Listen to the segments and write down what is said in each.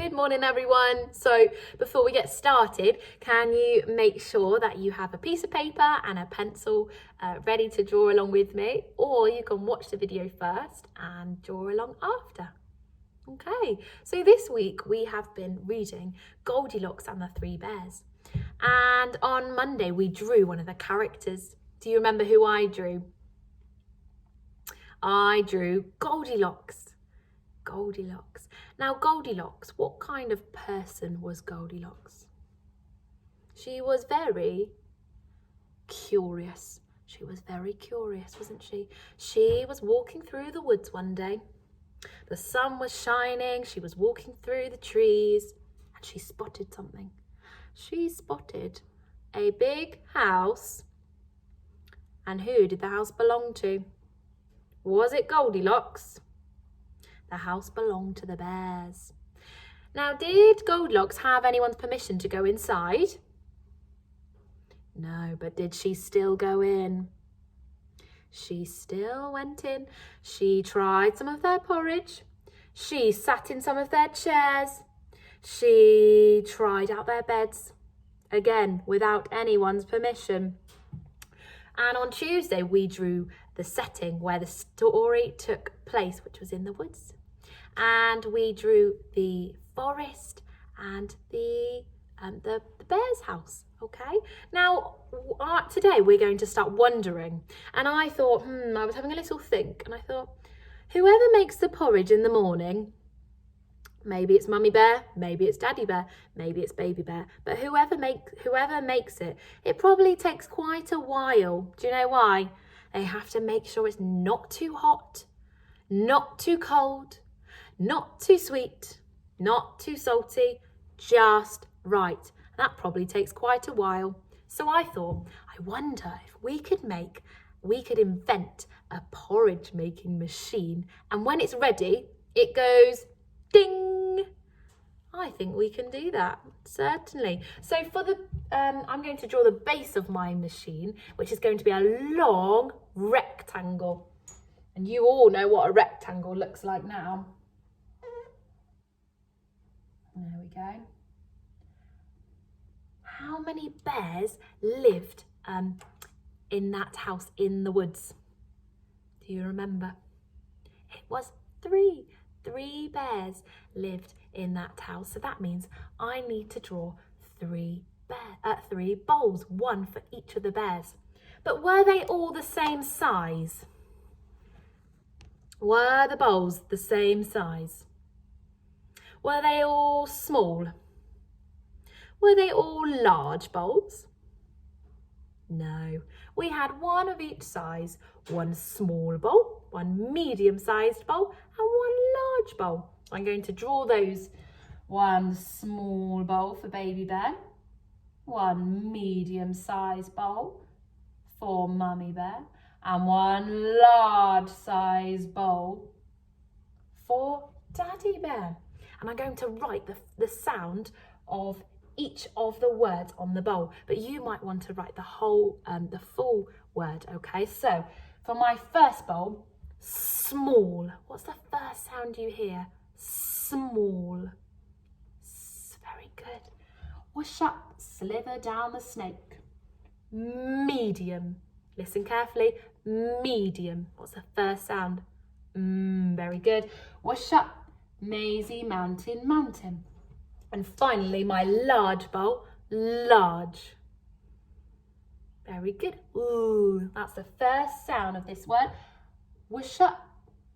Good morning, everyone. So before we get started, can you make sure that you have a piece of paper and a pencil ready to draw along with me, or you can watch the video first and draw along after. Okay, so this week we have been reading Goldilocks and the Three Bears. And on Monday we drew one of the characters. Do you remember who I drew? I drew Goldilocks. Goldilocks. Now Goldilocks, what kind of person was Goldilocks? She was very curious. She was very curious, wasn't she? She was walking through the woods one day. The sun was shining. She was walking through the trees and she spotted something. She spotted a big house. And who did the house belong to? Was it Goldilocks? The house belonged to the bears. Now, did Goldilocks have anyone's permission to go inside? No, but did she still go in? She still went in. She tried some of their porridge. She sat in some of their chairs. She tried out their beds. Again, without anyone's permission. And on Tuesday, we drew the setting where the story took place, which was in the woods. And we drew the forest and the bear's house, okay? Now, today we're going to start wondering. And I thought, I was having a little think, and I thought, whoever makes the porridge in the morning, maybe it's Mummy Bear, maybe it's Daddy Bear, maybe it's Baby Bear, but whoever makes it, it probably takes quite a while. Do you know why? They have to make sure it's not too hot, not too cold, not too sweet, not too salty, just right. That probably takes quite a while. So I thought, I wonder if we could invent a porridge making machine, and when it's ready, it goes ding. I think we can do that, certainly. So for I'm going to draw the base of my machine, which is going to be a long rectangle. And you all know what a rectangle looks like now. There we go. How many bears lived in that house in the woods? Do you remember? It was 3. 3 bears lived in that house. So that means I need to draw 3 bowls, 1 for each of the bears. But were they all the same size? Were the bowls the same size? Were they all small? Were they all large bowls? No, we had 1 of each size, 1 small bowl, 1 medium-sized bowl and 1 large bowl. I'm going to draw those. 1 small bowl for Baby Bear, 1 medium-sized bowl for Mummy Bear and 1 large-sized bowl for Daddy Bear. And I'm going to write the sound of each of the words on the bowl, but you might want to write the full word, okay? So for my first bowl, small. What's the first sound you hear? Small. Very good. Whoosh up, slither down the snake. Medium. Listen carefully. Medium. What's the first sound? Very good. Whoosh up, Maisie mountain, mountain. And finally, my large bowl, large. Very good. Ooh, that's the first sound of this word. Whoosh up,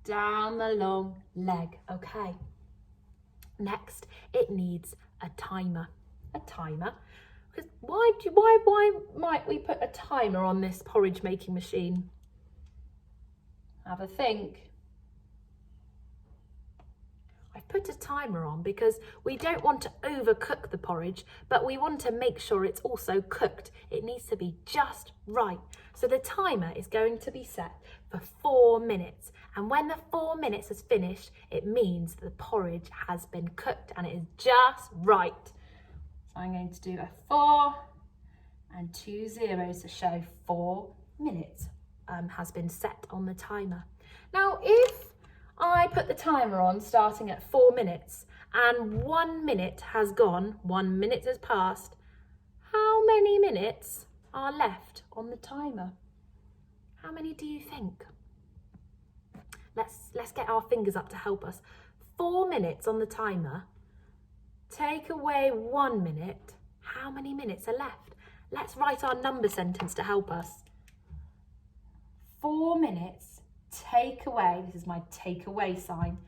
down the long leg. Okay. Next, it needs a timer. A timer. Because why might we put a timer on this porridge making machine? Have a think. I've put a timer on because we don't want to overcook the porridge, but we want to make sure it's also cooked. It needs to be just right. So the timer is going to be set for 4 minutes. And when the 4 minutes is finished, it means the porridge has been cooked and it is just right. So I'm going to do a 4 and 2 zeros to show 4 minutes has been set on the timer. Now, if I put the timer on starting at 4 minutes and 1 minute has gone, 1 minute has passed. How many minutes are left on the timer? How many do you think? Let's get our fingers up to help us. 4 minutes on the timer. Take away 1 minute. How many minutes are left? Let's write our number sentence to help us. 4 minutes, take away, this is my take away sign,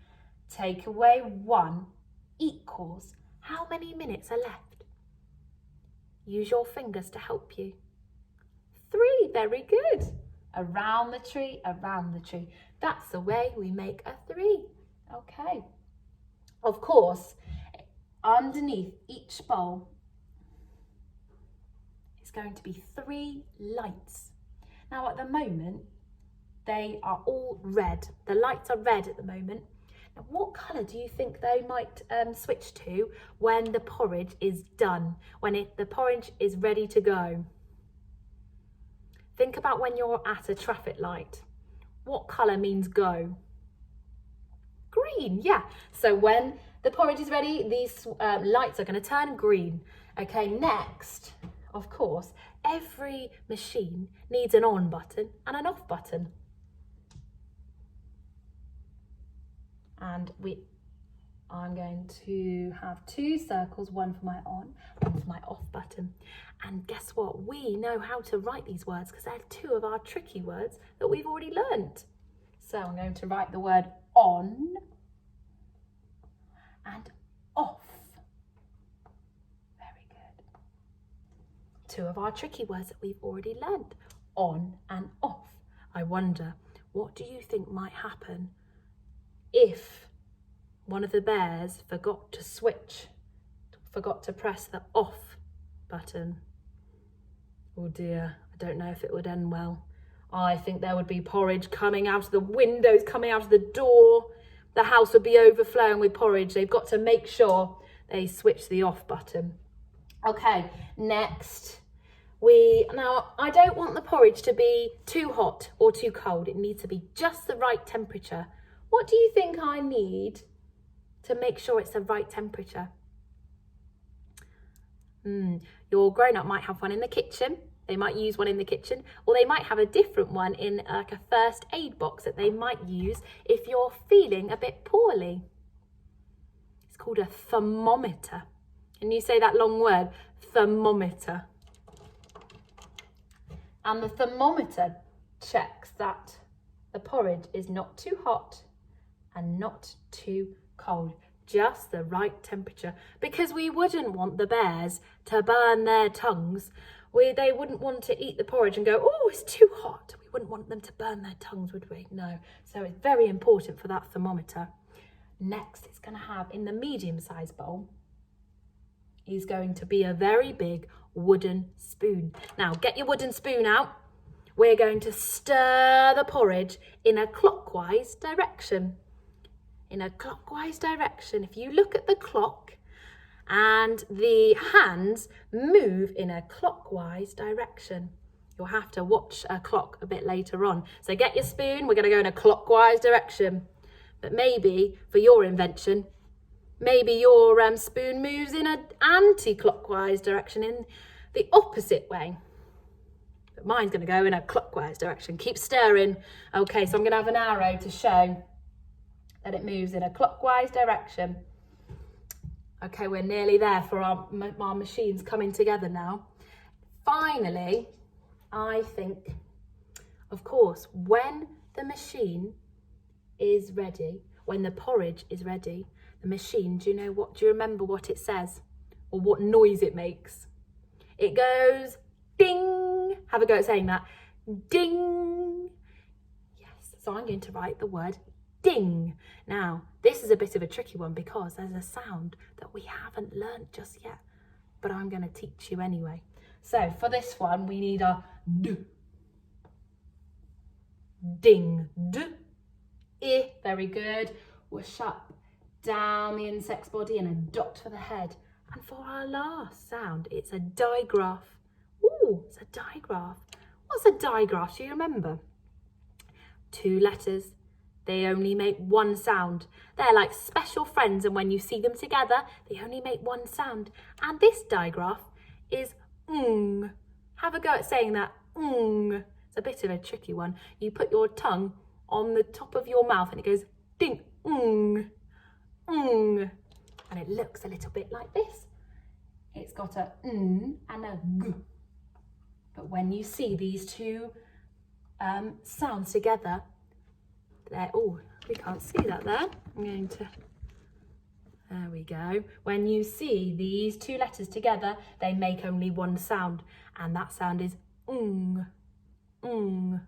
take away 1 equals, how many minutes are left? Use your fingers to help you. 3, very good. Around the tree, around the tree. That's the way we make a 3. Okay. Of course, underneath each bowl is going to be 3 lights. Now at the moment, they are all red. The lights are red at the moment. Now, what colour do you think they might switch to when the porridge is done, when the porridge is ready to go? Think about when you're at a traffic light. What colour means go? Green, yeah. So when the porridge is ready, these lights are going to turn green. Okay, next, of course, every machine needs an on button and an off button. And I'm going to have 2 circles, one for my on, one for my off button. And guess what? We know how to write these words because they're 2 of our tricky words that we've already learnt. So I'm going to write the word on and off. Very good. 2 of our tricky words that we've already learnt. On and off. I wonder, what do you think might happen if one of the bears forgot to press the off button? Oh dear, I don't know if it would end well. I think there would be porridge coming out of the windows, coming out of the door. The house would be overflowing with porridge. They've got to make sure they switch the off button. Okay, next. Now, I don't want the porridge to be too hot or too cold. It needs to be just the right temperature. What do you think I need to make sure it's the right temperature? Your grown-up might have one in the kitchen. They might use one in the kitchen, or they might have a different one in like a first aid box that they might use if you're feeling a bit poorly. It's called a thermometer. Can you say that long word? Thermometer. And the thermometer checks that the porridge is not too hot and not too cold, just the right temperature, because we wouldn't want the bears to burn their tongues. They wouldn't want to eat the porridge and go, oh, it's too hot. We wouldn't want them to burn their tongues, would we? No. So it's very important for that thermometer. Next, it's going to have, in the medium-sized bowl, is going to be a very big wooden spoon. Now, get your wooden spoon out. We're going to stir the porridge in a clockwise direction. In a clockwise direction. If you look at the clock and the hands move in a clockwise direction. You'll have to watch a clock a bit later on. So get your spoon, we're going to go in a clockwise direction. But maybe, for your invention, maybe your spoon moves in an anti-clockwise direction, in the opposite way. But mine's going to go in a clockwise direction. Keep stirring. Okay, so I'm going to have an arrow to show that it moves in a clockwise direction. Okay, we're nearly there for our machines coming together now. Finally, I think, of course, when the machine is ready, when the porridge is ready, the machine, do you remember what it says? Or what noise it makes? It goes ding. Have a go at saying that. Ding. Yes, so I'm going to write the word ding. Now, this is a bit of a tricky one because there's a sound that we haven't learned just yet, but I'm going to teach you anyway. So for this one, we need a d. Ding, d. I, very good. Whoosh up, down the insect's body and a dot for the head. And for our last sound, it's a digraph. Ooh, it's a digraph. What's a digraph? Do you remember? 2 letters. they only make one sound. They're like special friends, and when you see them together, they only make one sound. And this digraph is ng. Have a go at saying that, ng. It's a bit of a tricky one. You put your tongue on the top of your mouth and it goes ding, ng, ng. And it looks a little bit like this. It's got a and a g. But when you see these two sounds together, they're, oh, we can't see that there. I'm going to, there we go. When you see these two letters together, they make only one sound, and that sound is ng, ng.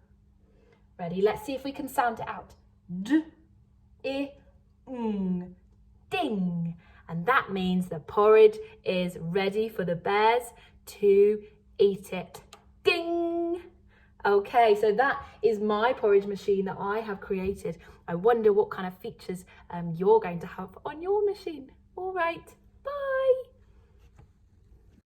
Ready? Let's see if we can sound it out. D, I, ng, ding. And that means the porridge is ready for the bears to eat it. Ding! Okay, so that is my porridge machine that I have created. I wonder what kind of features you're going to have on your machine. All right.